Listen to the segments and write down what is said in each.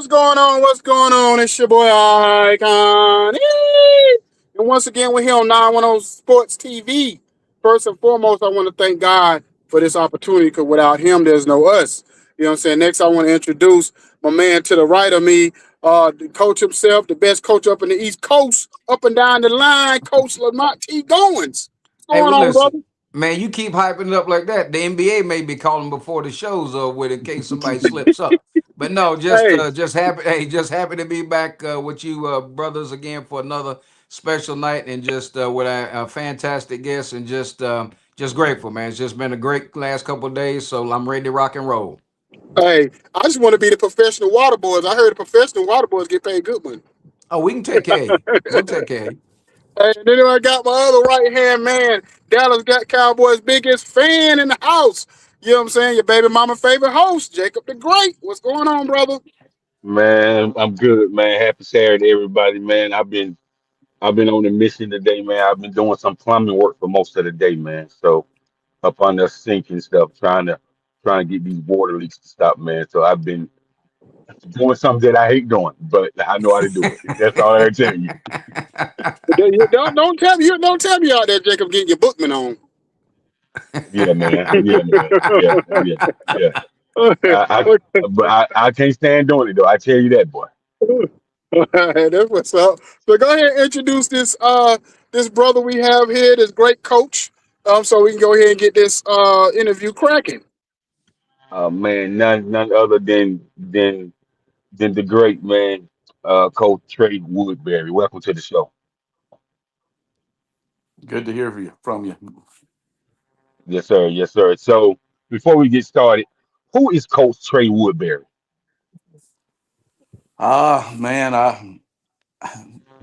what's going on? What's going on? It's your boy Icon. And once again, we're here on 910 Sports TV. First and foremost, I want to thank God for this opportunity because without him, there's no us. You know what I'm saying? Next, I want to introduce my man to the right of me, the coach himself, the best coach up in the East Coast, up and down the line, Coach Lamont T. Goins. What's Hey, going well, on, listen, brother? man, you keep hyping it up like that. The NBA may be calling before the show's over with in case somebody slips up. But no, Hey, just happy. Hey, just happy to be back with you, brothers, again for another special night, and just with a fantastic guest, and just grateful, man. It's just been a great last couple of days, so I'm ready to rock and roll. hey, I just want to be the professional water boys. I heard the professional water boys get paid good money. Oh, we can take care of you. We'll take care of you. And then I got my other right hand man, Dallas got Cowboys' biggest fan in the house. You know what I'm saying? Your baby mama favorite host, Jacob the Great. What's going on, brother? Man, I'm good, man. Happy Saturday, everybody, man. I've been on a mission today, man. I've been doing some plumbing work for most of the day, man. So up on the sink and stuff, trying to get these water leaks to stop, man. So I've been doing something that I hate doing, but I know how to do it. That's all I can tell you. Don't tell me out there, Jacob, getting your bookman on. Yeah, man. Yeah, man. Yeah, yeah, yeah. But I can't stand doing it though. I tell you that, boy. That's what's up. So go ahead and introduce this brother we have here, this great coach. So we can go ahead and get this interview cracking. Man, none other than the great man, Coach Trey Woodberry. Welcome to the show. Good to hear from you. Yes, sir. Yes, sir. So before we get started, who is Coach Trey Woodberry? Man,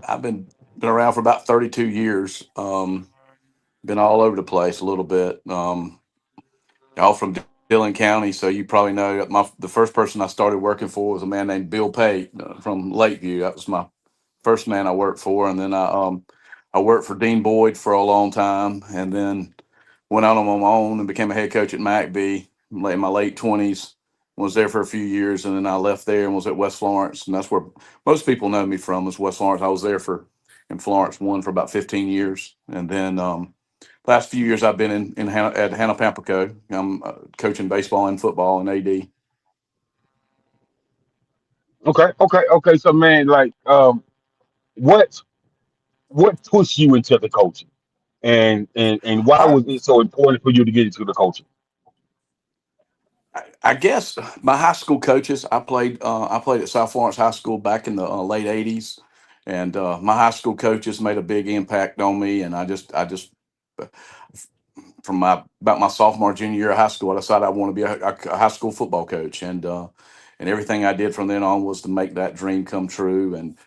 I've been around for about 32 years. Been all over the place a little bit. All from Dillon County, so you probably know the first person I started working for was a man named Bill Pate from Lakeview. That was my first man I worked for, and then I worked for Dean Boyd for a long time, and then went out on my own and became a head coach at McBee in my late 20s. Was there for a few years, and then I left there and was at West Florence, and that's where most people know me from is West Florence. I was there in Florence one for about 15 years, and then last few years I've been at Hannah-Pamplico. I'm coaching baseball and football and AD. Okay. So man, like, what what pushed you into the coaching, and why I, was it so important for you to get into the coaching? I guess my high school coaches. I played at South Florence High School back in the late '80s, and my high school coaches made a big impact on me. And I just from my about my sophomore junior year of high school, I decided I want to be a high school football coach, and everything I did from then on was to make that dream come true. And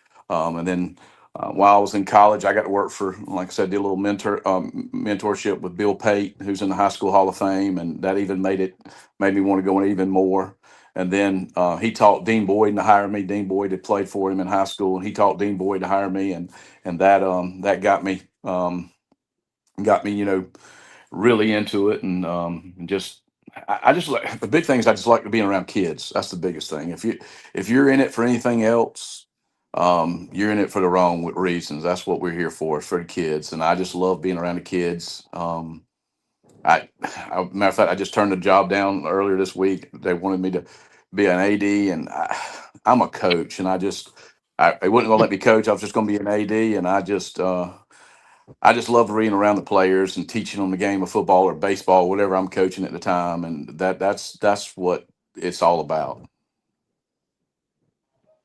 then while I was in college, I got to work for, like I said, did a little mentorship with Bill Pate, who's in the High School Hall of Fame, and that even made me want to go in even more. And then he taught Dean Boyd to hire me. Dean Boyd had played for him in high school, and he taught Dean Boyd to hire me, and that got me, really into it, and just I just like the big things. I just like being around kids. That's the biggest thing. If you're in it for anything else, you're in it for the wrong reasons. That's what we're here for, is for the kids. And I just love being around the kids. Matter of fact, I just turned a job down earlier this week. They wanted me to be an AD, and I'm a coach, and they wouldn't gonna let me coach. I was just gonna be an AD, and I just love being around the players and teaching them the game of football or baseball, whatever I'm coaching at the time, and that's what it's all about.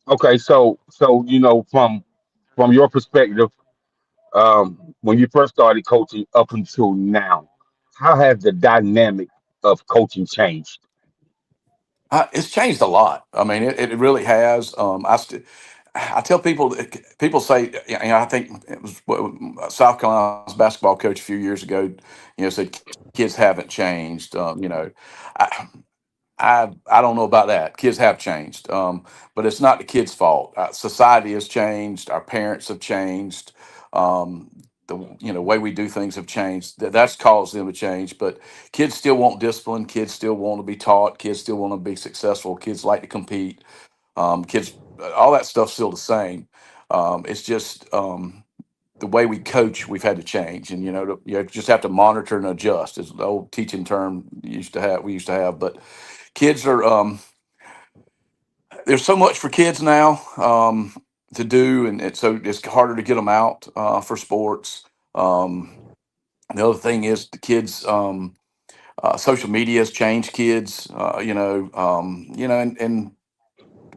Okay, so from your perspective, when you first started coaching up until now, how has the dynamic of coaching changed? It's changed a lot. I mean, it really has. I tell people say, I think it was South Carolina's basketball coach a few years ago, said kids haven't changed. I, I don't know about that. Kids have changed, but it's not the kids' fault. Society has changed. Our parents have changed. The way we do things have changed. That's caused them to change. But kids still want discipline. Kids still want to be taught. Kids still want to be successful. Kids like to compete. Kids all that stuff's still the same. It's just the way we coach, we've had to change, and you just have to monitor and adjust. Is the old teaching term we used to have, but kids are there's so much for kids now to do, and so it's harder to get them out for sports. Um, the other thing is the kids. Social media has changed kids. And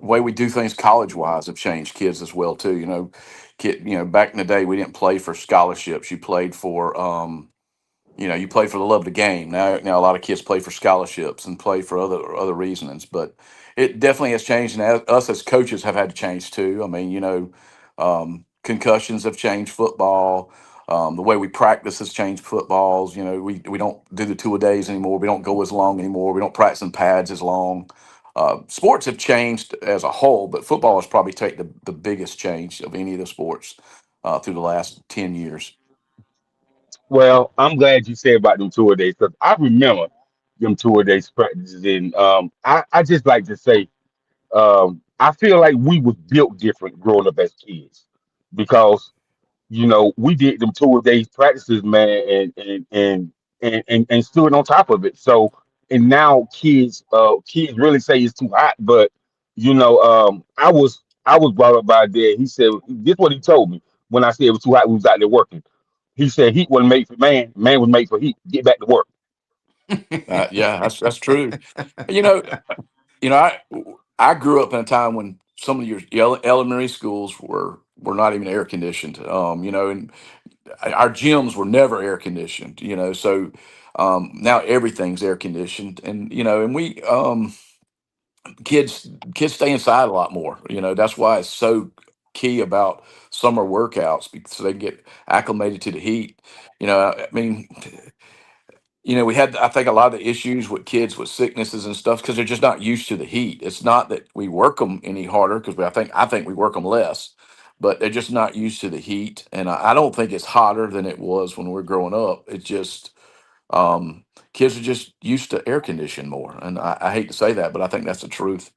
way we do things college wise have changed kids as well too. Back in the day we didn't play for scholarships. You played for you play for the love of the game. Now a lot of kids play for scholarships and play for other reasons. But it definitely has changed, and us as coaches have had to change too. I mean, concussions have changed football. The way we practice has changed footballs. We don't do the 2-a-days anymore. We don't go as long anymore. We don't practice in pads as long. Sports have changed as a whole, but football has probably taken the biggest change of any of the sports through the last 10 years. Well, I'm glad you said about them 2 days because I remember them 2 days practices, and I just like to say I feel like we was built different growing up as kids because we did them 2 days practices, man, and stood on top of it. So, and now kids really say it's too hot, but I was brought up by a dad. He said this what he told me when I said it was too hot. We was out there working. He said heat wasn't made for man. Man was made for heat. Get back to work. Yeah, that's true. You know, I grew up in a time when some of your elementary schools were not even air conditioned. And our gyms were never air conditioned. So now everything's air conditioned, and we kids stay inside a lot more. That's why it's so key about summer workouts because they get acclimated to the heat. I mean, we had, I think, a lot of the issues with kids with sicknesses and stuff because they're just not used to the heat. It's not that we work them any harder because I think we work them less, but they're just not used to the heat. And I don't think it's hotter than it was when we were growing up. It's just kids are just used to air conditioning more, and I hate to say that, but I think that's the truth.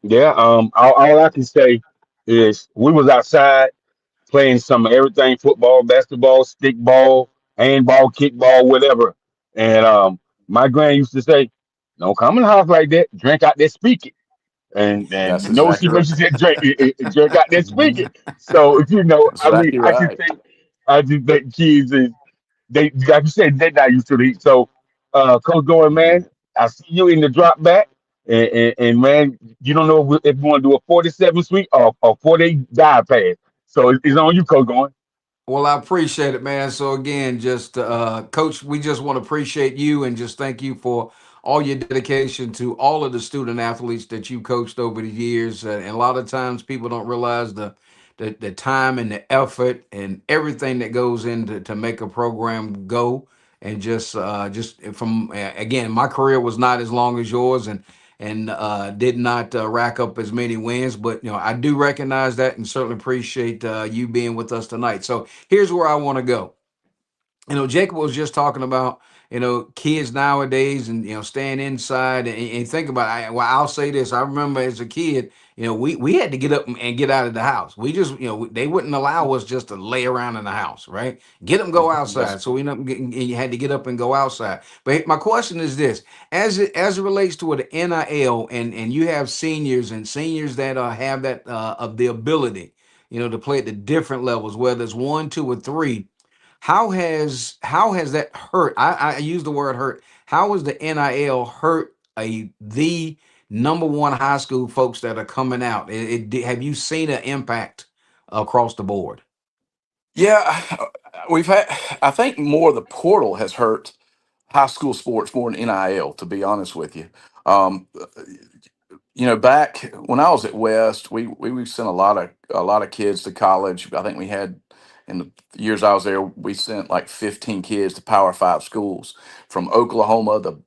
Yeah. All I can say is we was outside playing some of everything: football, basketball, stickball, handball, kickball, whatever. And my grand used to say, "Don't come in the house like that. Drink out there, speak it." And That's no, she exactly when right. she said drink, drink out there, speak it. So That's I mean, exactly right. I just think kids is they like you said they're not used to the heat. So, Coach Doran, man, I see you in the drop back, and man, you don't know if you want to do a 47 sweep or 48 dive pass. So it's on you, Coach Doran. Well, I appreciate it, man. So again, just coach, we just want to appreciate you and just thank you for all your dedication to all of the student athletes that you coached over the years. And a lot of times people don't realize the time and the effort and everything that goes into to make a program go. And just from again, my career was not as long as yours, and did not rack up as many wins. But I do recognize that and certainly appreciate you being with us tonight. So here's where I want to go. Jacob was just talking about, kids nowadays and, staying inside and think about it. Well, I'll say this. I remember as a kid, we had to get up and get out of the house. We just, they wouldn't allow us just to lay around in the house, right? Get them, go That's outside. So you had to get up and go outside. But my question is this, as it relates to the NIL and you have seniors that have that of the ability, to play at the different levels, whether it's one, two, or three. How has that hurt? I use the word hurt. How has the NIL hurt the number one high school folks that are coming out? Have you seen an impact across the board? Yeah, we've had. I think more the portal has hurt high school sports more than NIL. To be honest with you, um, back when I was at West, we sent a lot of kids to college. I think we had in the years I was there, we sent like 15 kids to Power Five schools from Oklahoma to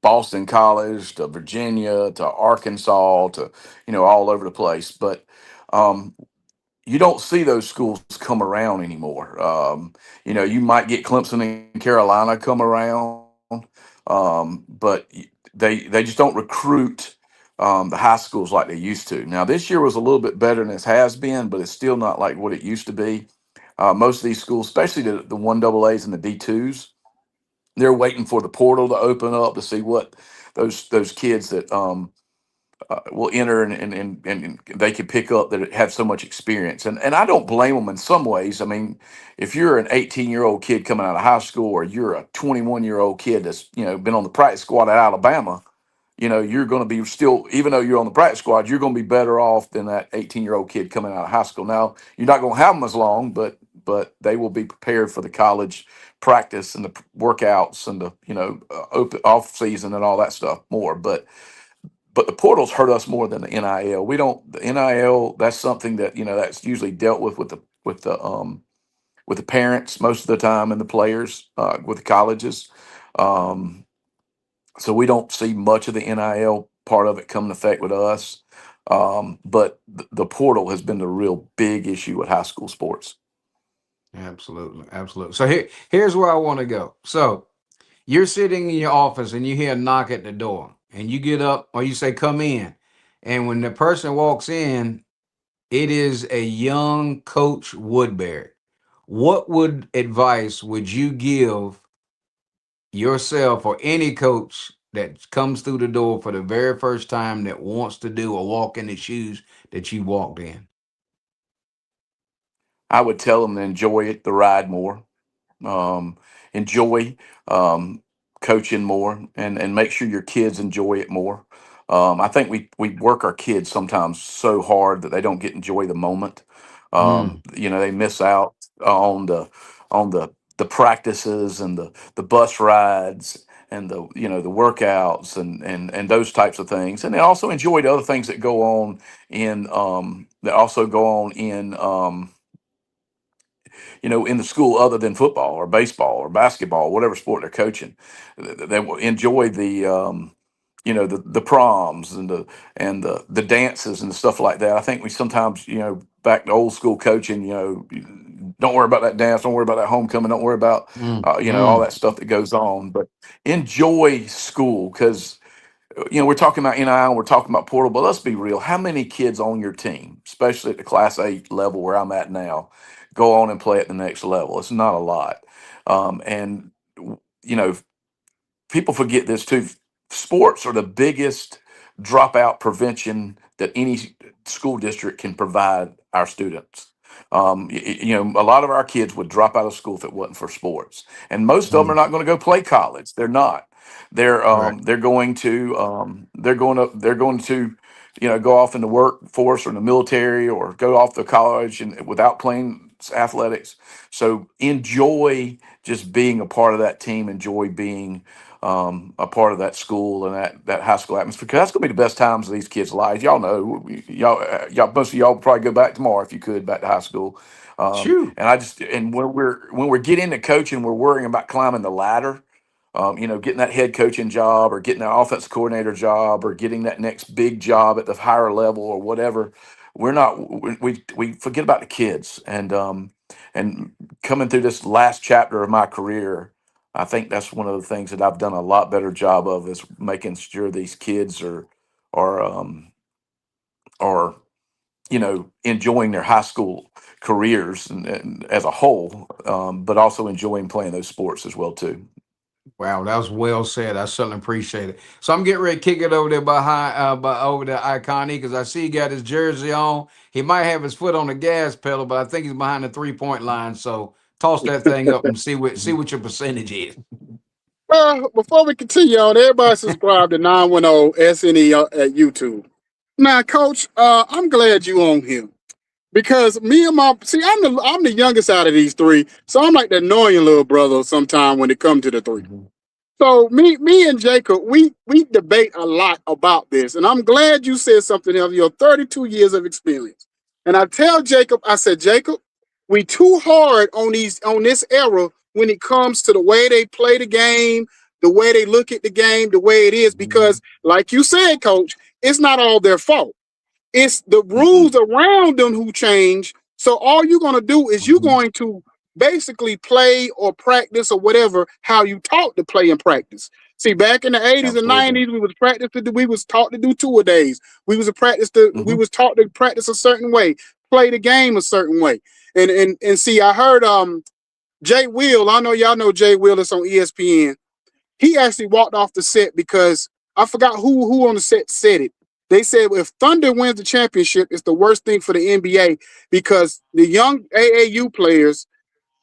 Boston College to Virginia to Arkansas to all over the place. But um, you don't see those schools come around anymore. You might get Clemson and Carolina come around, but they just don't recruit. the high schools like they used to. Now, this year was a little bit better than it has been, but it's still not like what it used to be. Most of these schools, especially the 1AAs and the D2s, they're waiting for the portal to open up to see what those kids that will enter and they can pick up that have so much experience. And I don't blame them in some ways. I mean, if you're an 18-year-old kid coming out of high school, or you're a 21-year-old kid that's been on the practice squad at Alabama, you're going to be still, even though you're on the practice squad, you're going to be better off than that 18-year-old kid coming out of high school. Now, you're not going to have them as long, but they will be prepared for the college practice and the workouts and the open off season and all that stuff more. But the portals hurt us more than the NIL. The NIL, that's something that that's usually dealt with the parents most of the time and the players with the colleges. So we don't see much of the NIL part of it come into effect with us. But the portal has been the real big issue with high school sports. Absolutely, absolutely. So here's where I want to go. So you're sitting in your office and you hear a knock at the door, and you get up or you say, "Come in." And when the person walks in, it is a young Coach Woodberry. What advice would you give yourself or any coach that comes through the door for the very first time that wants to do or walk in the shoes that you walked in? I would tell them to enjoy it, the ride more, enjoy coaching more, and make sure your kids enjoy it more. I think we work our kids sometimes so hard that they don't get enjoy the moment. Mm, They miss out on the practices and the bus rides and the workouts and those types of things, and they also enjoy the other things that go on in the school other than football or baseball or basketball, whatever sport they're coaching. They will enjoy the proms and the dances and stuff like that. I think we sometimes, back to old school coaching, don't worry about that dance, don't worry about that homecoming, don't worry about mm, all mm. that stuff that goes on, but enjoy school. Because we're talking about NIL, we're talking about portal, but let's be real. How many kids on your team, especially at the Class A level where I'm at now, go on and play at the next level? It's not a lot. And, people forget this too. Sports are the biggest dropout prevention that any school district can provide our students. A lot of our kids would drop out of school if it wasn't for sports, and most of them are Mm. not going to go play college. They're not. They're Right. they're going to go off in the workforce or in the military or go off to college and without playing athletics. So enjoy just being a part of that team. Enjoy being a part of that school and that high school atmosphere, because that's going to be the best times of these kids' lives. Y'all know, most of y'all will probably go back tomorrow if you could back to high school. Shoo. And when we're getting into coaching, we're worrying about climbing the ladder. Getting that head coaching job or getting that offensive coordinator job or getting that next big job at the higher level or whatever. We're not. We forget about the kids and coming through this last chapter of my career. I think that's one of the things that I've done a lot better job of, is making sure these kids are are enjoying their high school careers and as a whole, but also enjoying playing those sports as well too. Wow, that was well said. I certainly appreciate it. So I'm getting ready to kick it over there over there, Iconi, because I see he got his jersey on. He might have his foot on the gas pedal, but I think he's behind the 3-point line. So toss that thing up and see what your percentage is. Before we continue on, everybody subscribe to 910 SNE at YouTube. Now, Coach, I'm glad you on here because me and I'm the youngest out of these three, so I'm like the annoying little brother sometime when it comes to the three. Mhm. So me and Jacob, we debate a lot about this, and I'm glad you said something of your 32 years of experience. And I tell Jacob, I said, Jacob, we too hard on this era when it comes to the way they play the game, the way they look at the game, the way it is, because like you said, Coach, it's not all their fault. It's the Mm-mm. rules around them who change. So all you're gonna do is you're Mhm. going to basically play or practice or whatever how you taught to play and practice. See, back in the 80s and Absolutely. 90s, we was taught to do two-a-days. We Hmm. was taught to practice a certain way, play the game a certain way. And see, I heard Jay Will, I know y'all know Jay Will, it's on ESPN. He actually walked off the set because I forgot who on the set said it. They said if Thunder wins the championship, it's the worst thing for the NBA because the young AAU players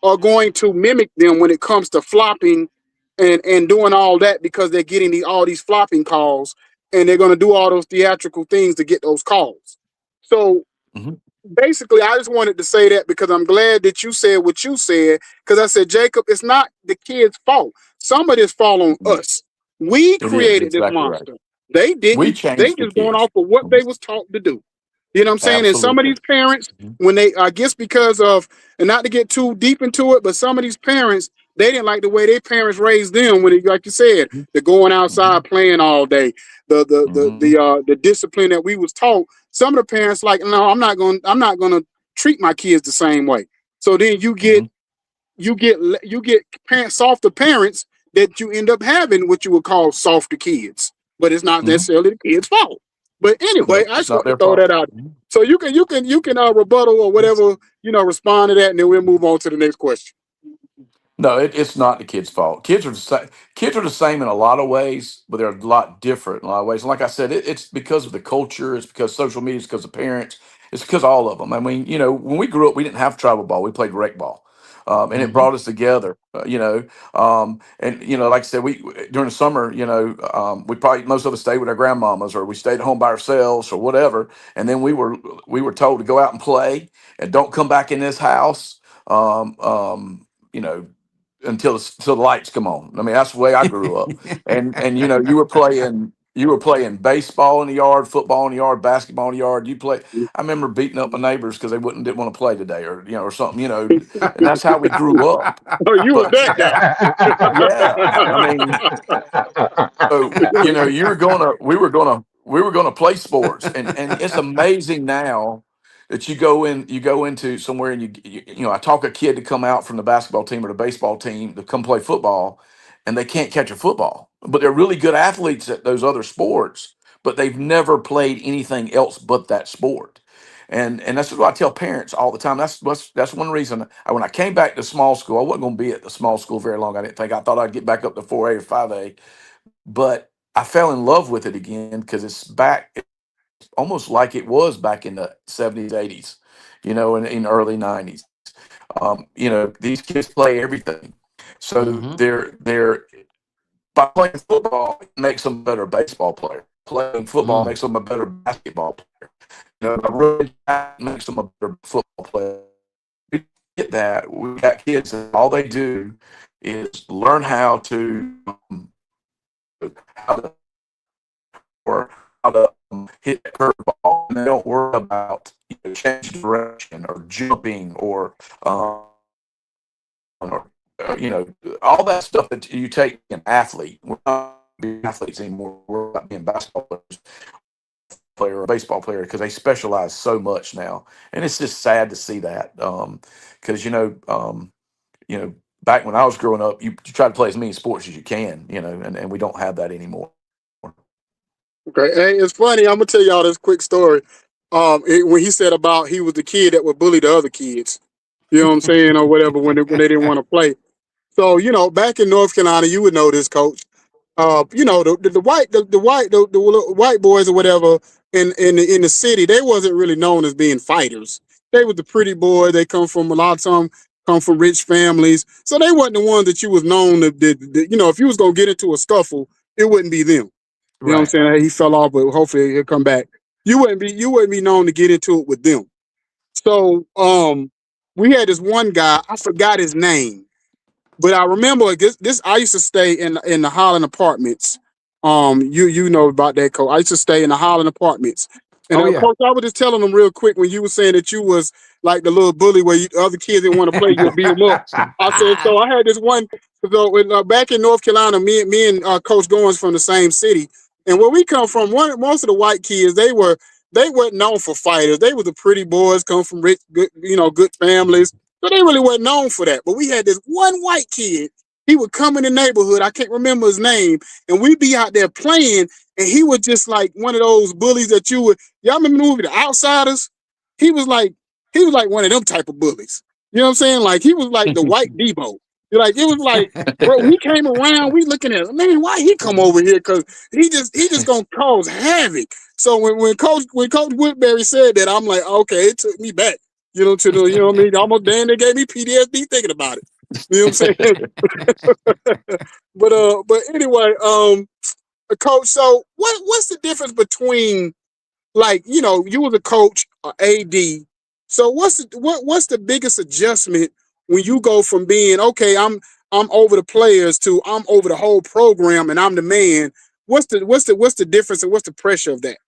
are going to mimic them when it comes to flopping and doing all that because they're getting all these flopping calls and they're going to do all those theatrical things to get those calls. So Hmm. basically, I just wanted to say that because I'm glad that you said what you said. Because I said, Jacob, it's not the kids' fault. Some of this fall on us. We It is created this exactly right. monster. They We didn't. They changed the just going kids. off of what Mhm. they was taught to do. You know what I'm saying? And some of Absolutely. these parents, Mhm. when they, I guess because of, and not to get too deep into it, but some of these parents, they didn't like the way their parents raised them when, like you said, they're going Hmm. outside playing all day. Hmm. The discipline that we was taught. Some of the parents like, no, I'm not going to treat my kids the same way. So then Hmm. you get softer parents that you end up having what you would call softer kids, but it's not Hmm. necessarily the kid's fault. But anyway, No, I it's just not want to their throw fault. that out. Mhm. So you can rebuttal or whatever, respond to that, and then we'll move on to the next question. No, it's not the kids' fault. Kids are the same. Kids are the same in a lot of ways, but they're a lot different in a lot of ways. And like I said, it's because of the culture. It's because social media. It's because of parents. It's because of all of them. I mean, when we grew up, we didn't have travel ball. We played rec ball, and it Hmm. brought us together. And like I said, we during the summer, we probably most of us stayed with our grandmamas, or we stayed at home by ourselves, or whatever. And then we were told to go out and play, and don't come back in this house. You know until the lights come on. I mean, that's the way I grew up. And you were playing baseball in the yard, football in the yard, basketball in the yard. I remember beating up my neighbors because they didn't want to play today, or something. And that's how we grew up. Oh, you was But that guy. yeah, I mean, so we were gonna play sports, and it's amazing now that you go into somewhere, and I talk a kid to come out from the basketball team or the baseball team to come play football, and they can't catch a football, but they're really good athletes at those other sports, but they've never played anything else but that sport. And that's what I tell parents all the time. That's one reason when I came back to small school, I wasn't going to be at the small school very long. I didn't think. I thought I'd get back up to 4A or 5A, but I fell in love with it again because it's back. It's almost like it was back in the 70s, 80s, and in the early 90s. These kids play everything. So Hmm. they're by playing football, it makes them a better baseball player. Playing football Mm. makes them a better basketball player. By running back makes them a better football player. We get that. We got kids that all they do is learn how to or how to hit a curveball, and they don't worry about change direction or jumping or all that stuff that you take an athlete. We're not being athletes anymore. We're about being basketball players, player or baseball player, because they specialize so much now, and it's just sad to see that. Because back when I was growing up, you try to play as many sports as you can, and we don't have that anymore. Okay, hey, it's funny. I'm gonna tell y'all this quick story. When he said about he was the kid that would bully the other kids, you know what I'm saying, or whatever, when they didn't want to play. So back in North Carolina, you would know this, coach. The little white boys or whatever in the city, they wasn't really known as being fighters. They was the pretty boy. They come from a lot of them come from rich families, so they wasn't the ones that you was known if you was gonna get into a scuffle, it wouldn't be them. You know what I'm Right. saying? Hey, he fell off, but hopefully he'll come back. You wouldn't be known to get into it with them. So we had this one guy, I forgot his name, but I remember this. I used to stay in the Holland Apartments. You know about that, coach. I used to stay in the Holland Apartments, and Oh yeah. coach, I was just telling them real quick when you were saying that you was like the little bully where other kids didn't want to play, you'll beat them up. I said so. I had this one. So back in North Carolina, me and Coach Goins from the same city, and where we come from, most of the white kids they weren't known for fighters. They were the pretty boys, come from rich, good families. So they really weren't known for that. But we had this one white kid. He would come in the neighborhood. I can't remember his name. And we'd be out there playing. And he was just like one of those bullies that you would, y'all remember the movie The Outsiders? He was like, he was like one of them type of bullies. You know what I'm saying? Like he was like the white Debo. Like it was like, bro, we came around, we looking at him, man, why he come over here? Cause he just gonna cause havoc. So when Coach Woodberry said that, I'm like, okay, it took me back, to the, what I mean, almost damn they gave me PTSD thinking about it. You know what I'm saying? But anyway, coach, so what's the difference between, like, you was a coach or AD. So what's the biggest adjustment when you go from being, okay, I'm over the players to I'm over the whole program and I'm the man? What's the difference and what's the pressure of that?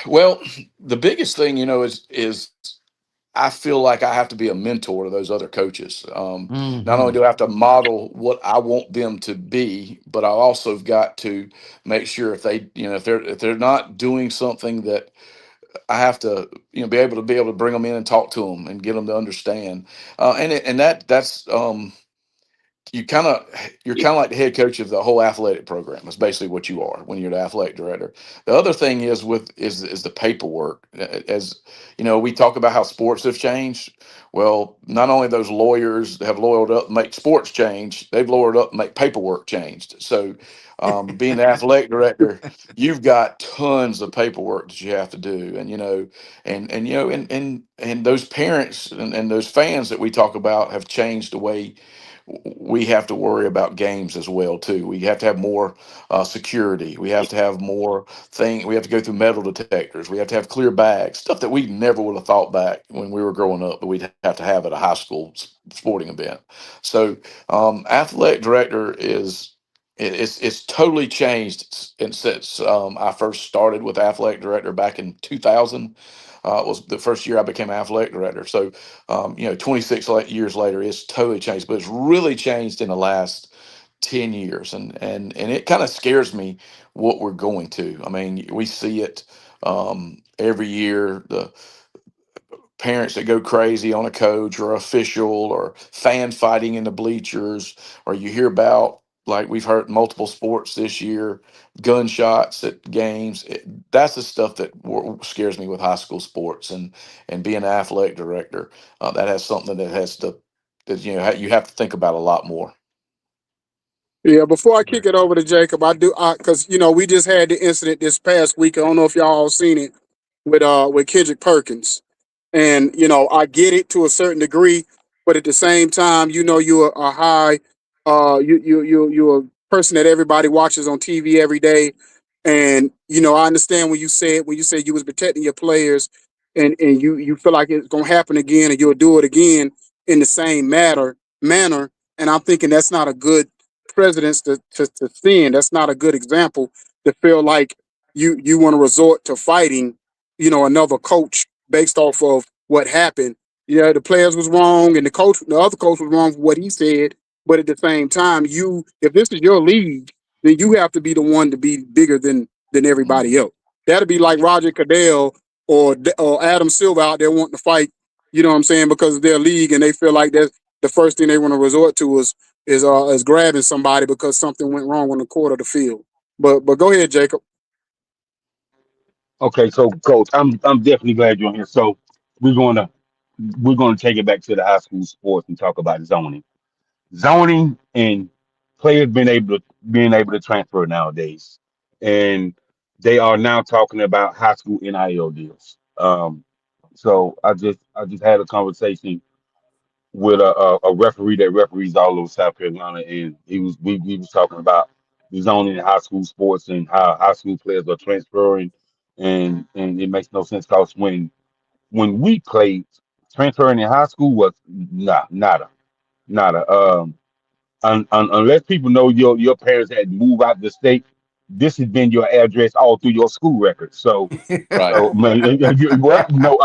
Well, the biggest thing, is I feel like I have to be a mentor to those other coaches. Not only Hmm. do I have to model what I want them to be, but I also have got to make sure if they, if they're not doing something, that I have to, be able to bring them in and talk to them and get them to understand. And that's you kind of you're kind of like the head coach of the whole athletic program. That's basically what you are when you're the athletic director. The other thing is the paperwork. As you know, we talk about how sports have changed. Well, not only those lawyers have lawyered up to make sports change, they've lawyered up to make paperwork changed. So being the athletic director, you've got tons of paperwork that you have to do. And those parents and those fans that we talk about have changed the way we have to worry about games as well too. We have to have more security. We have to have more thing. We have to go through metal detectors. We have to have clear bags, stuff that we never would have thought back when we were growing up, but we'd have to have at a high school sporting event. So athletic director it's totally changed since I first started with athletic director back in 2000. Was the first year I became athletic director. So 26 years later, it's totally changed, but it's really changed in the last 10 years. And it kind of scares me what we're going to. I mean, we see it every year. The parents that go crazy on a coach or official, or fan fighting in the bleachers, or you hear about, like we've heard multiple sports this year, gunshots at games. That's the stuff that scares me with high school sports, and being an athletic director. That has something that has to that you have to think about a lot more. Yeah, before I kick it over to Jacob, I do, because we just had the incident this past week. I don't know if y'all all seen it with Kendrick Perkins. And I get it to a certain degree, but at the same time, you're a high, you're a person that everybody watches on TV every day. And I understand when you said you was protecting your players, and you feel like it's gonna happen again, and you'll do it again in the same manner. And I'm thinking that's not a good precedence to sin. That's not a good example to feel like you want to resort to fighting, another coach based off of what happened. Yeah, the players was wrong, and the other coach was wrong for what he said. But at the same time, if this is your league, then you have to be the one to be bigger than everybody else. That'd be like Roger Cadell or Adam Silver out there wanting to fight. You know what I'm saying? Because of their league, and they feel like that's the first thing they want to resort to is grabbing somebody because something went wrong on the court of the field. But go ahead, Jacob. Okay, so coach, I'm definitely glad you're here. So we're gonna we're gonna take it back to the high school sports and talk about zoning and players being able to transfer nowadays, and they are now talking about high school NIL deals. So I just had a conversation with a referee that referees all over South Carolina, and we was talking about the zoning in high school sports and how high school players are transferring, and it makes no sense because when we played, transferring in high school was nada. Unless people know your parents had moved out the state, this has been your address all through your school records. So Right. so man, what? No,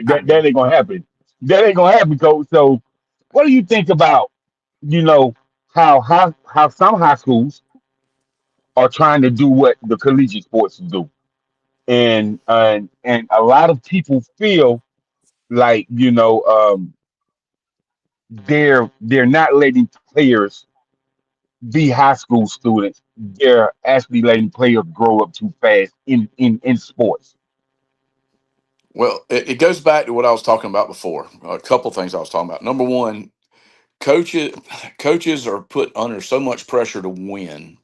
that ain't gonna happen. That ain't gonna happen, coach. So what do you think about you know how some high schools are trying to do what the collegiate sports do, and a lot of people feel like they're not letting players be high school students. They're actually letting players grow up too fast in sports. Well, it goes back to what I was talking about before. A couple things I was talking about. Number one, coaches coaches are put under so much pressure to win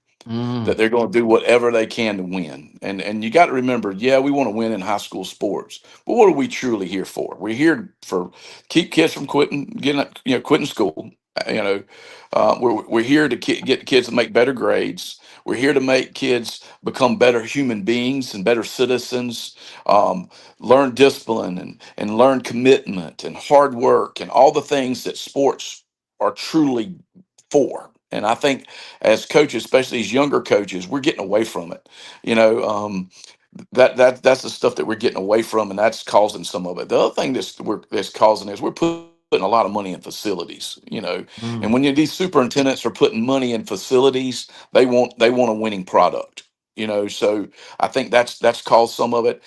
that Mm, they're going to do whatever they can to win. And you got to remember, yeah, we want to win in high school sports, but what are we truly here for? We're here for keep kids from quitting school. You know, we're here to get kids to make better grades. We're here to make kids become better human beings and better citizens. Learn discipline and learn commitment and hard work and all the things that sports are truly for. And I think as coaches, especially these younger coaches, we're getting away from it. You know, that's the stuff that we're getting away from, and that's causing some of it. The other thing that's causing is we're putting a lot of money in facilities. And when mm, these superintendents are putting money in facilities, they want a winning product. So I think that's caused some of it.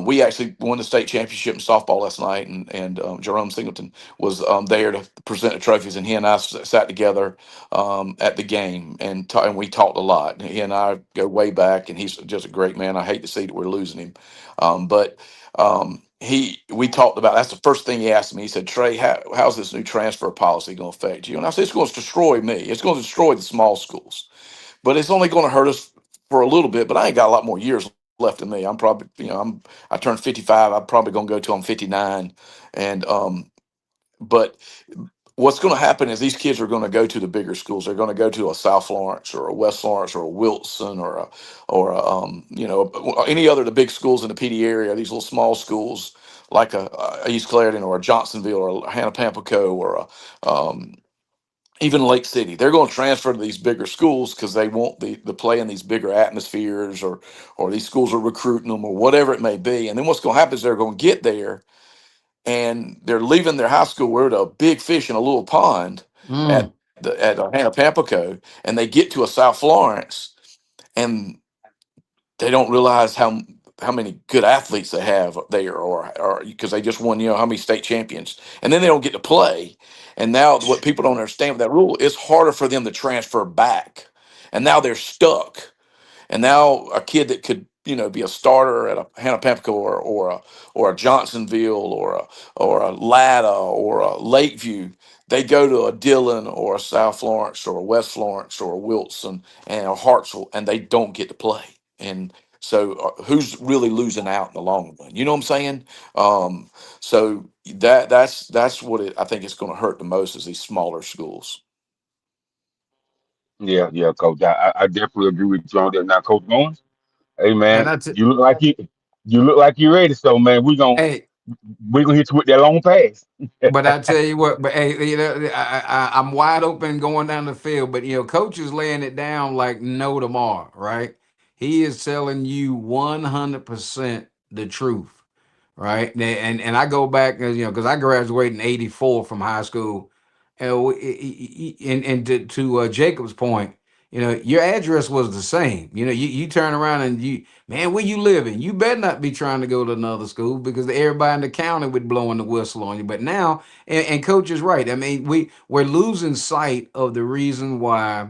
We actually won the state championship in softball last night, and Jerome Singleton was there to present the trophies, and he and I sat together at the game, and we talked a lot. He and I go way back, and he's just a great man. I hate to see that we're losing him, but he we talked about, that's the first thing he asked me. He said, "Trey, how's this new transfer policy going to affect you?" And I said, "It's going to destroy me. It's going to destroy the small schools, but it's only going to hurt us for a little bit. But I ain't got a lot more years left in me. I'm probably, I turned 55. I'm probably going to go till I'm 59, and but." What's going to happen is these kids are going to go to the bigger schools. They're going to go to a South Florence or a West Florence or a Wilson or any other of the big schools in the PD area. These little small schools like a East Clarendon or a Johnsonville or a Hannah-Pamplico or even Lake City. They're going to transfer to these bigger schools because they want the play in these bigger atmospheres, or these schools are recruiting them or whatever it may be. And then what's going to happen is they're going to get there and they're leaving their high school. We're at a big fish in a little pond mm. at Hannah-Pamplico, and they get to a South Florence, and they don't realize how many good athletes they have there, or because they just won, how many state champions, and then they don't get to play. And now what people don't understand with that rule, it's harder for them to transfer back, and now they're stuck. And now a kid that could, be a starter at a Hannah-Pamplico or a Johnsonville or a Latta or a Lakeview, they go to a Dillon or a South Florence or a West Florence or a Wilson and a Hartsville, and they don't get to play. And so, who's really losing out in the long run? You know what I'm saying? So that's what I think it's going to hurt the most, is these smaller schools. Yeah, yeah, coach. I definitely agree with you on that. Now, Coach Bowens, hey And man, that's it. you look like you're ready. So man, Hey, we gonna hit you with that long pass. but I tell you what, but hey, I'm wide open going down the field, but coach is laying it down like no tomorrow, right? He is telling you 100% the truth, right? And I go back, because I graduated in '84 from high school, and to Jacob's point, your address was the same. You turn around and man, where you living? You better not be trying to go to another school because everybody in the county would blowing the whistle on you. But now, and coach is right. I mean, we're losing sight of the reason why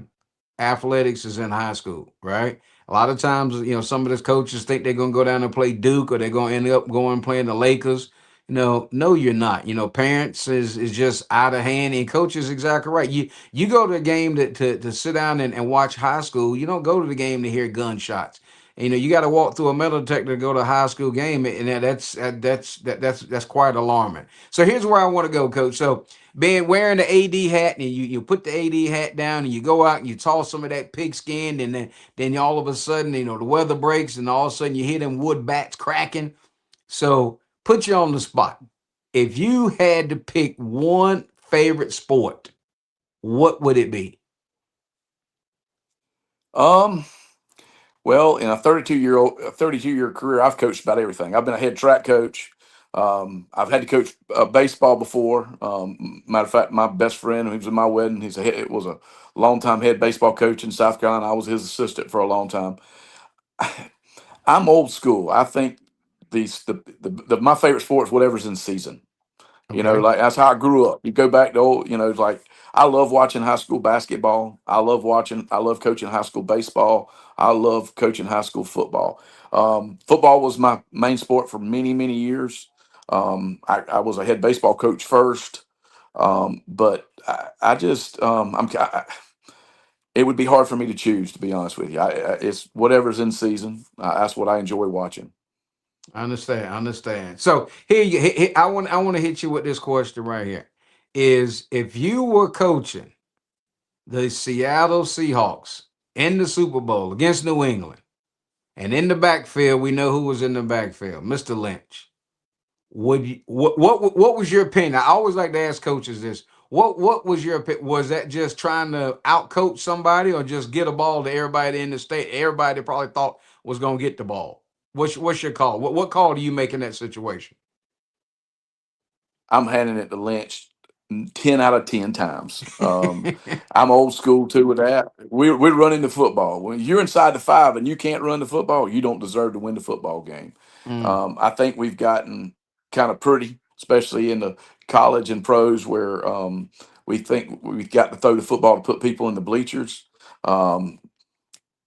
athletics is in high school, right? A lot of times, some of these coaches think they're going to go down and play Duke, or they're going to end up going playing the Lakers. No, you're not. Parents is just out of hand, and coach is exactly right. You go to a game to sit down and watch high school. You don't go to the game to hear gunshots. You got to walk through a metal detector to go to a high school game, and that's quite alarming. So here's where I want to go, coach. So being wearing the AD hat, and you put the AD hat down and you go out and you toss some of that pigskin, and then all of a sudden, the weather breaks, and all of a sudden you hear them wood bats cracking. So put you on the spot. If you had to pick one favorite sport, what would it be? Um, Well, in a 32-year career, I've coached about everything. I've been a head track coach. I've had to coach baseball before. Matter of fact, my best friend who was in my wedding, was a longtime head baseball coach in South Carolina. I was his assistant for a long time. I'm old school. I think my favorite sport is whatever's in season. You know, Okay. like that's how I grew up. You go back to old, you know, it's like I love watching high school basketball. I love coaching high school baseball. I love coaching high school football. Football was my main sport for many, many years. I was a head baseball coach first, but I just it would be hard for me to choose, to be honest with you. It's whatever's in season. That's what I enjoy watching. I understand. I understand. So here you I want to hit you with this question right here. Is if you were coaching the Seattle Seahawks in the Super Bowl against New England, and in the backfield, we know who was in the backfield, Mr. Lynch. Would you what was your opinion? I always like to ask coaches this. What was your opinion? Was that just trying to outcoach somebody or just get a ball to everybody in the state? Everybody probably thought was gonna get the ball. What's your call? What call do you make in that situation? I'm handing it to Lynch 10 out of 10 times. I'm old school too with that. We're running the football. When you're inside the five and you can't run the football, you don't deserve to win the football game. Mm, I think we've gotten kind of pretty, especially in the college and pros, where we think we've got to throw the football to put people in the bleachers. Um,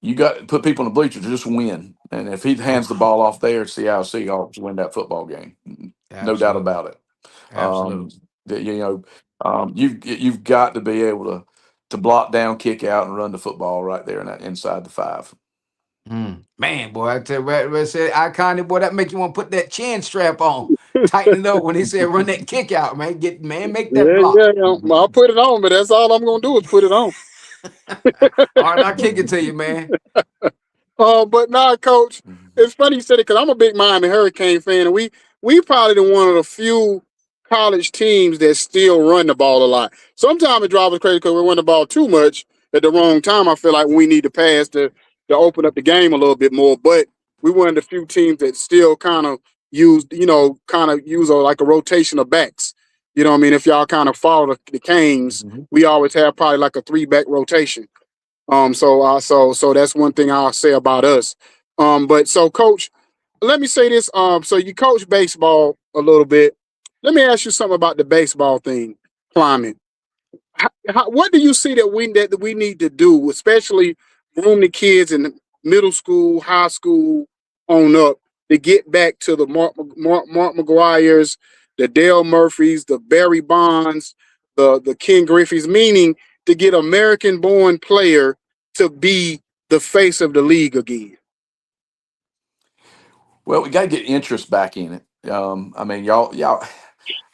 you got to put people in the bleachers to just win. And if he hands the oof, ball off there, Seattle Seahawks win that football game. No doubt absolutely. about it. Um, Absolutely. that you've got to be able to block down, kick out, and run the football right there in that inside the five. Man, boy, I tell you, said iconic, boy, that make you want to put that chin strap on, tighten it up when they said run that kick out, man. Make that Yeah, block. yeah, yeah. I'll put it on, but that's all I'm gonna do is put it on. All right, I'll kick it to you, man. But nah, coach, it's funny you said it because I'm a big Miami Hurricane fan, and we probably the one of the few college teams that still run the ball a lot. Sometimes it drives us crazy because we run the ball too much at the wrong time. I feel like we need to pass to open up the game a little bit more. But we one of the few teams that still kind of use like a rotation of backs. You know what I mean? If y'all kind of follow the Canes, Mhm. we always have probably like a three back rotation. So that's one thing I'll say about us. But so coach, let me say this. So you coach baseball a little bit. Let me ask you something about the baseball thing, climbing. What do you see that we need to do, especially groom the kids in middle school, high school, on up, to get back to the Mark McGuire's, the Dale Murphys, the Barry Bonds, the Ken Griffey's, meaning to get American-born player to be the face of the league again. Well, we got to get interest back in it. I mean, y'all,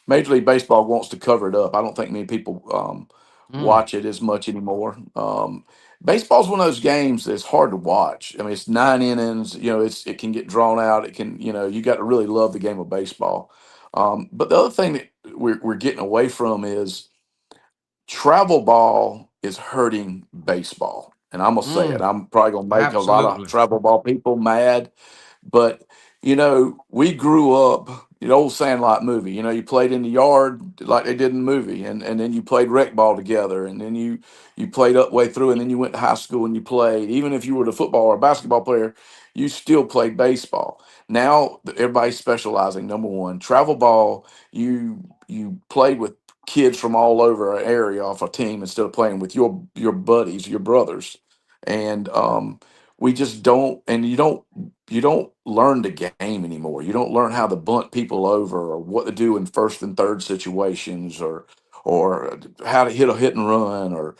Major League Baseball wants to cover it up. I don't think many people Mm, watch it as much anymore. Baseball's one of those games that's hard to watch. I mean, it's 9 innings. You know, it can get drawn out. It can, you got to really love the game of baseball. But the other thing that we're getting away from is travel ball is hurting baseball. And I'm gonna say it. mm, I'm probably gonna make a lot of absolutely. travel ball people mad, but we grew up, the old Sandlot movie. You played in the yard like they did in the movie, and then you played rec ball together, and then you played up way through, and then you went to high school and you played. Even if you were the football or basketball player, you still played baseball. Now everybody's specializing. Number one, travel ball. You played with kids from all over an area off a team instead of playing with your buddies, your brothers, and we just don't. And you don't learn the game anymore. You don't learn how to bunt people over or what to do in first and third situations or how to hit a hit and run or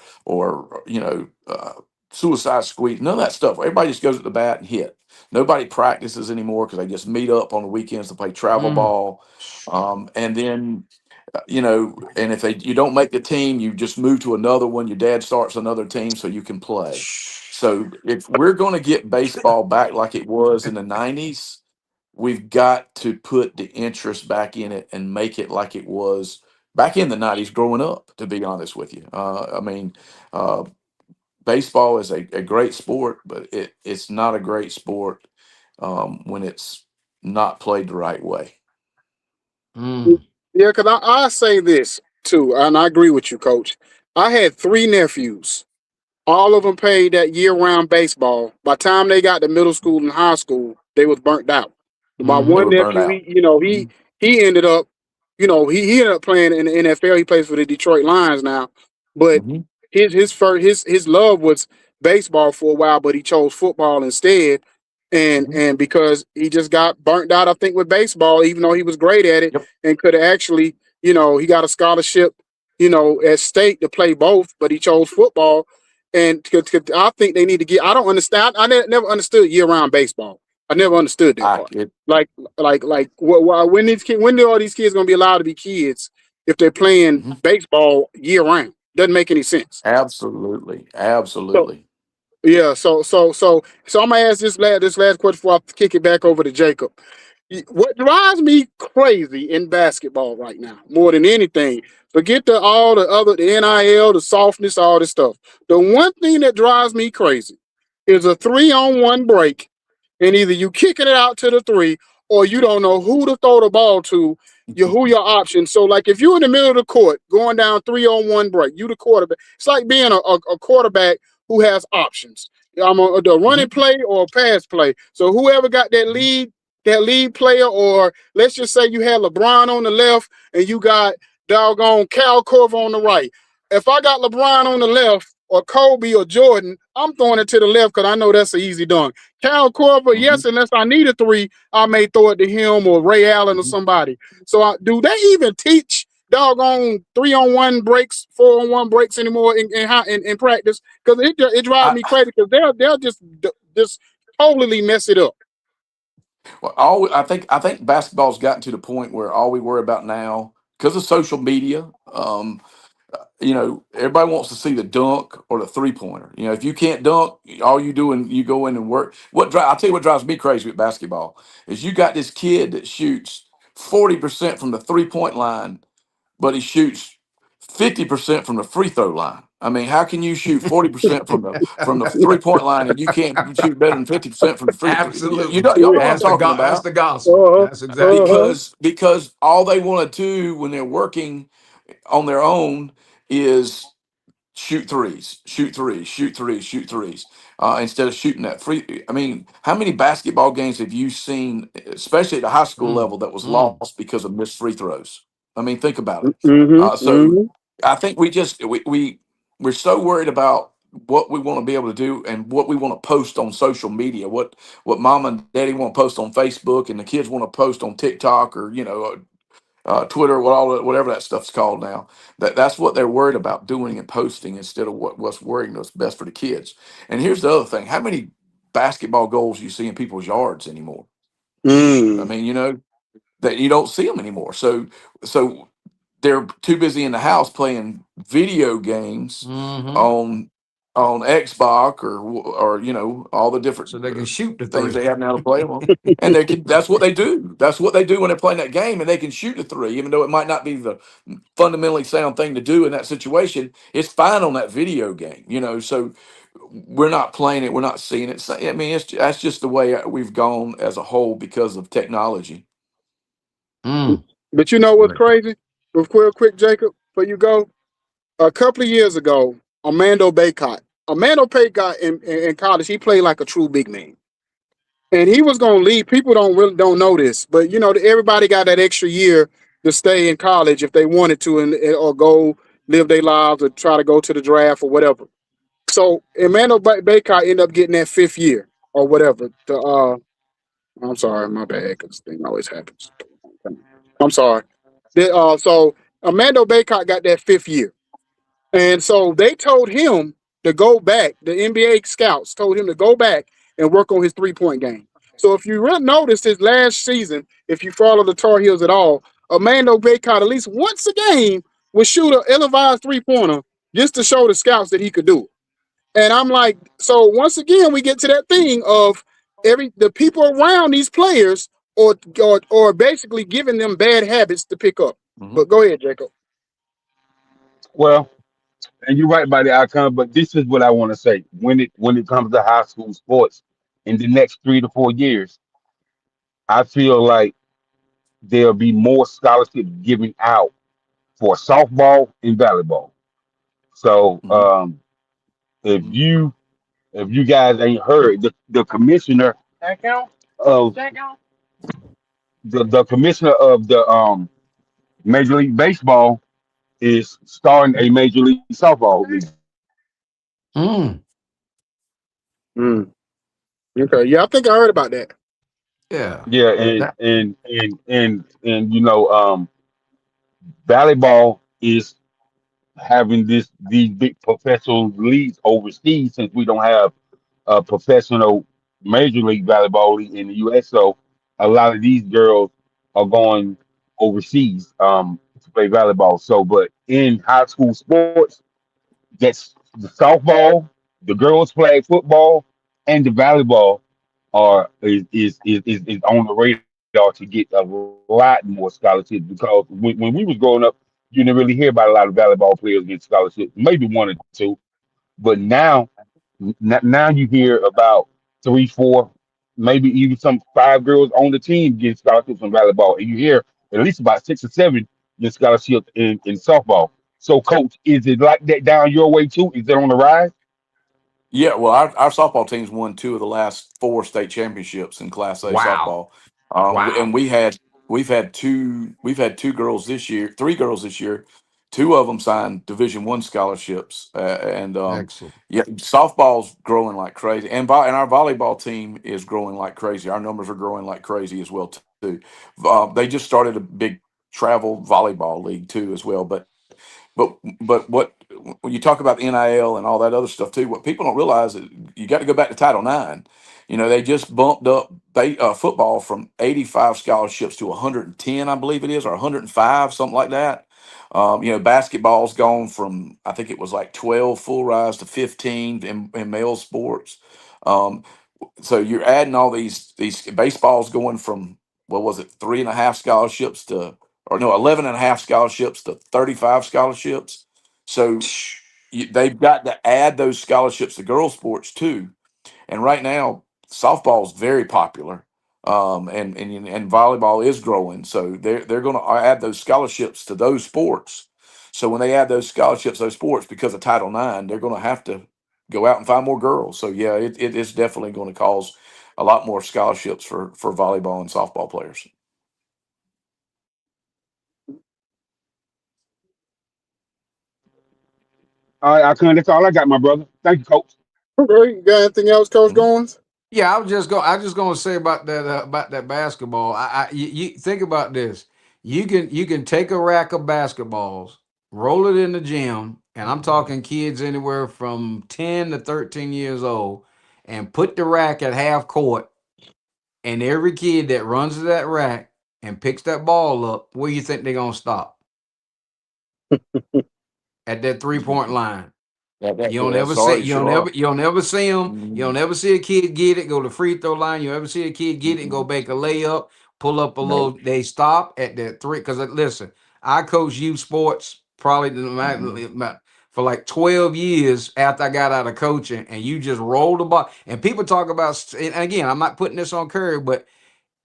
suicide squeeze. None of that stuff. Everybody just goes at the bat and hit. Nobody practices anymore because they just meet up on the weekends to play travel Mm. ball. And then and if you don't make the team, you just move to another one. Your dad starts another team so you can play. So if we're going to get baseball back like it was in the 90s, we've got to put the interest back in it and make it like it was back in the 90s growing up, to be honest with you. Uh, Baseball is a great sport, but it's not a great sport when it's not played the right way. Mm, Yeah, because I say this too, and I agree with you, coach. I had three nephews. All of them played that year-round baseball. By the time they got to middle school and high school, they was burnt out. My They one mm, were burnt nephew, out. he ended up, he ended up playing in the NFL. He plays for the Detroit Lions now, but Hmm. his love was baseball for a while, but he chose football instead. Hmm. And because he just got burnt out, I think, with baseball, even though he was great at it Yep. and could have actually, he got a scholarship, at state to play both, but he chose football. And I think they need to get. I don't understand. Never understood year-round baseball. I never understood that I part. it. When do all these kids gonna be allowed to be kids if they're playing Mhm. baseball year round? Doesn't make any sense. Absolutely, So absolutely. yeah, so I'm gonna ask this last question before I kick it back over to Jacob. What drives me crazy in basketball right now, more than anything, forget all the other, the NIL, the softness, all this stuff. The one thing that drives me crazy is a 3-on-1 break, and either you kicking it out to the three, or you don't know who to throw the ball to. Who your options. So, like, if you're in the middle of the court going down 3-on-1 break, you the quarterback. It's like being a quarterback who has options. I'm the running Mhm. play or pass play. So whoever got Mhm. that lead player, or let's just say you had LeBron on the left and you got doggone Cal Corver on the right. If I got LeBron on the left or Kobe or Jordan, I'm throwing it to the left because I know that's an easy dunk. Cal Corver, yes, Mhm. unless I need a three, I may throw it to him or Ray Allen or Mhm. somebody. So do they even teach doggone 3-on-1 breaks, 4-on-1 breaks anymore in practice? Because it drives I me crazy because they'll just totally mess it up. well, all I think basketball's gotten to the point where all we worry about now, because of social media, everybody wants to see the dunk or the 3-pointer. If you can't dunk, all you do and you go in and work. I'll tell you what drives me crazy with basketball is you got this kid that shoots 40% from the 3-point line, but he shoots 50% from the free throw line. I mean, how can you shoot 40% from the 3-point line and you can't shoot better than 50% from the free throw? You Absolutely. know, y'all know what I'm talking That's about. the gospel. Uh-huh. That's exactly Uh-huh. right. Because all they want to do when they're working on their own is shoot threes, shoot threes, shoot threes, shoot threes, instead of shooting that free. I mean, how many basketball games have you seen, especially at the high school Mm, level, that was mm. lost because of missed free throws? I mean, think about it. Mm-hmm. So Mm-hmm. I think we're so worried about what we want to be able to do and what we want to post on social media, what mom and daddy want to post on Facebook, and the kids want to post on TikTok or Twitter, whatever that stuff's called now. That's what they're worried about doing and posting instead of what's worrying what's best for the kids. And here's the other thing: how many basketball goals you see in people's yards anymore? I Mm. mean, that you don't see them anymore. So they're too busy in the house playing video games Hmm. on Xbox or all the different So they can shoot the things three. they have now to play them on. And that's what they do. That's what they do when they're playing that game, and they can shoot a three, even though it might not be the fundamentally sound thing to do in that situation. It's fine on that video game, So we're not playing it, we're not seeing it. So, I mean, that's just the way we've gone as a whole because of technology. Mm. But you know what's crazy? Real quick, Jacob, before you go, a couple of years ago, Armando Baycott in college, he played like a true big man. And he was gonna leave. People don't know this, but everybody got that extra year to stay in college if they wanted to, or go live their lives or try to go to the draft or whatever. So Emmanuel Baycott ended up getting that 5th year or whatever. I'm sorry, my bad, because this thing always happens. I'm sorry. So Armando Baycott got that 5th year. And so they told him to go back. The NBA scouts told him to go back and work on his 3-point game. So if you really noticed his last season, if you follow the Tar Heels at all, Armando Baycott at least once a game would shoot an ill-advised 3-pointer just to show the scouts that he could do it. And I'm like, so once again, we get to that thing of the people around these players or basically giving them bad habits to pick up. Mhm. But go ahead, Jacob. Well, and you're right about the outcome, but this is what I want to say. When it comes to high school sports, in the next 3 to 4 years, I feel like there'll be more scholarships given out for softball and volleyball. So Mhm. if Mhm. you if you guys ain't heard, the commissioner of the commissioner of Major League Baseball is starting a Major League Softball league. Mm, Mm. Okay. Yeah, I think I heard about that. yeah. Yeah, That and volleyball is having these big professional leagues overseas since we don't have a professional major league volleyball league in the U.S. So a lot of these girls are going overseas to play volleyball. So, but in high school sports, that's the softball, the girls flag football, and the volleyball are is on the radar to get a lot more scholarships because when we was growing up, you didn't really hear about a lot of volleyball players getting scholarships, maybe one or two. But now you hear about three, four, maybe even some five girls on the team getting scholarships in volleyball, and you hear at least about six or seven get scholarships in softball. So, coach, is it like that down your way too? Is it on the rise? Yeah, well, our softball team's won two of the last four state championships in Class A wow. softball, and Wow. we've had two girls this year, three girls this year. Two of them signed Division I scholarships, and Excellent. yeah, softball's growing like crazy, and our volleyball team is growing like crazy. Our numbers are growing like crazy as well too. They just started a big travel volleyball league too as well, but what when you talk about the NIL and all that other stuff too, what people don't realize is you got to go back to Title IX. They just bumped up football from 85 scholarships to 110, I believe it is, or 105, something like that. Basketball's gone from, I think it was like 12 full rise to 15 in male sports. Um, so you're adding all these baseballs going from, what was it, 3.5 scholarships to, or no, 11.5 scholarships to 35 scholarships. So they've got to add those scholarships to girls sports too. And right now, softball is very popular, and volleyball is growing. So they're going to add those scholarships to those sports. So when they add those scholarships to those sports, because of Title IX, they're going to have to go out and find more girls. So yeah, it is definitely going to cause a lot more scholarships for volleyball and softball players. All right, I can. That's all I got, my brother. Thank you, coach. Okay. You got anything else, Coach Mhm. Goins? Yeah, I was just gonna say about that basketball. You think about this. You can take a rack of basketballs, roll it in the gym, and I'm talking kids anywhere from 10 to 13 years old, and put the rack at half court, and every kid that runs to that rack and picks that ball up, where you think they're gonna stop? At that 3 point line. You don't ever see Sorry, sure are. you don't ever see them. You don't Mhm. ever see a kid get it, go to free throw line. You don't ever see a kid get it and go Mhm. make a layup, pull up a No. little. They stop at that three. Because listen, I coached youth sports probably Mhm. for like 12 years after I got out of coaching, and you just roll the ball. And people talk about, and again, I'm not putting this on Curry, but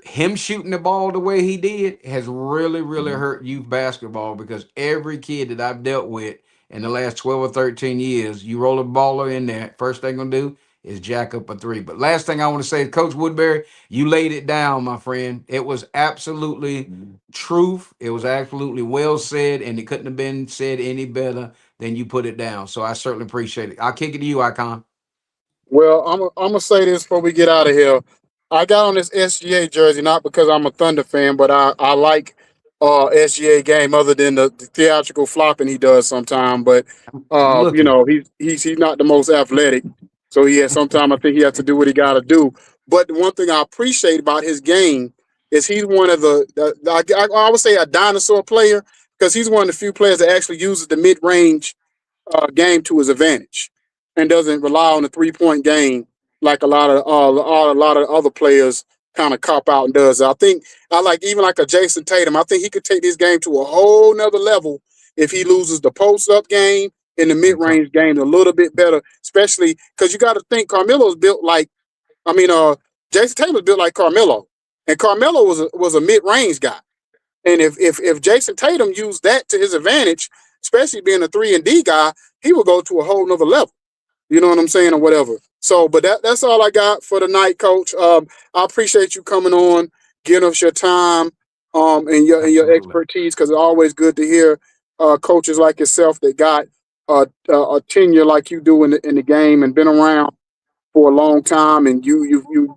him shooting the ball the way he did has really, really Mhm. hurt youth basketball because every kid that I've dealt with in the last 12 or 13 years, you roll a baller in there, first thing gonna do is jack up a three. But last thing I want to say, Coach Woodbury, you laid it down, my friend. It was absolutely Mhm. truth. It was absolutely well said, and it couldn't have been said any better than you put it down. So I certainly appreciate it. I'll kick it to you, Icon. Well, I'm gonna say this before we get out of here. I got on this SGA jersey not because I'm a Thunder fan, but I like SGA game other than the theatrical flopping he does sometimes. But I'm looking. he's not the most athletic, so he has sometimes I think he has to do what he got to do. But the one thing I appreciate about his game is he's one of I would say a dinosaur player because he's one of the few players that actually uses the mid range game to his advantage and doesn't rely on the 3 point game like a lot of other players kind of cop out and does. I think I like even like a Jason Tatum. I think he could take this game to a whole nother level if he loses the post up game and the mid Okay. range game a little bit better, especially because you got to think Carmelo's built like I mean Jason Tatum's built like Carmelo, and Carmelo was a mid range guy. And if Jason Tatum used that to his advantage, especially being a 3 and D guy, he would go to a whole nother level. You know what I'm saying, or whatever. So, but that's all I got for the night, Coach. I appreciate you coming on, giving us your time. and your Absolutely. expertise, because it's always good to hear coaches like yourself that got a tenure like you do in the game and been around for a long time, and you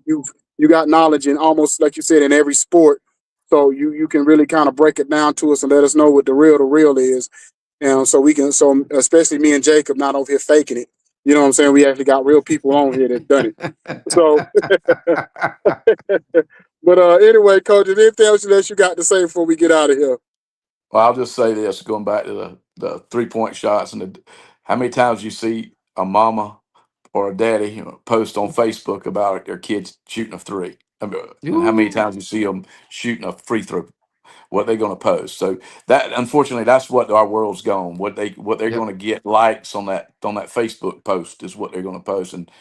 got knowledge in almost like you said in every sport. So you can really kind of break it down to us and let us know what the real is, and so we can, so especially me and Jacob not over here faking it. You know what I'm saying? We actually got real people on here that done it. So, but anyway, coach, is there anything else that you got to say before we get out of here? Well, I'll just say this, going back to the 3-point shots and how many times you see a mama or a daddy post on Facebook about their kids shooting a three. And how many Ooh. times you see them shooting a free throw, what they're going to post. So that, unfortunately, that's what our world's gone. What they're Yep. going to get likes on that Facebook post is what they're going to post. And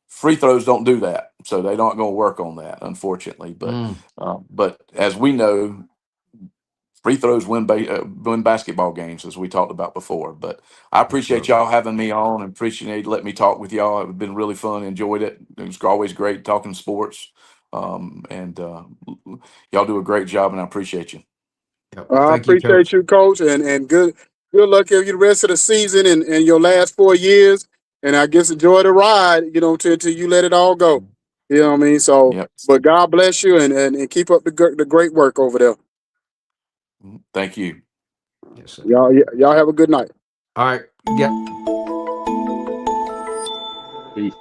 free throws don't do that, so they're not going to work on that, unfortunately. But as we know, free throws win basketball games, as we talked about before. But I appreciate Absolutely. y'all having me on, and appreciate letting me talk with y'all. It's been really fun. Enjoyed it. It was always great talking sports. And y'all do a great job, and I appreciate you. Yep. I Thank you, appreciate Coach. you, coach, and good luck with you the rest of the season and your last 4 years. And I guess enjoy the ride, till you let it all go. You know what I mean? So, Yep. but God bless you and keep up the great work over there. Thank you. Yes, sir. Y'all have a good night. All right. Yeah. Peace.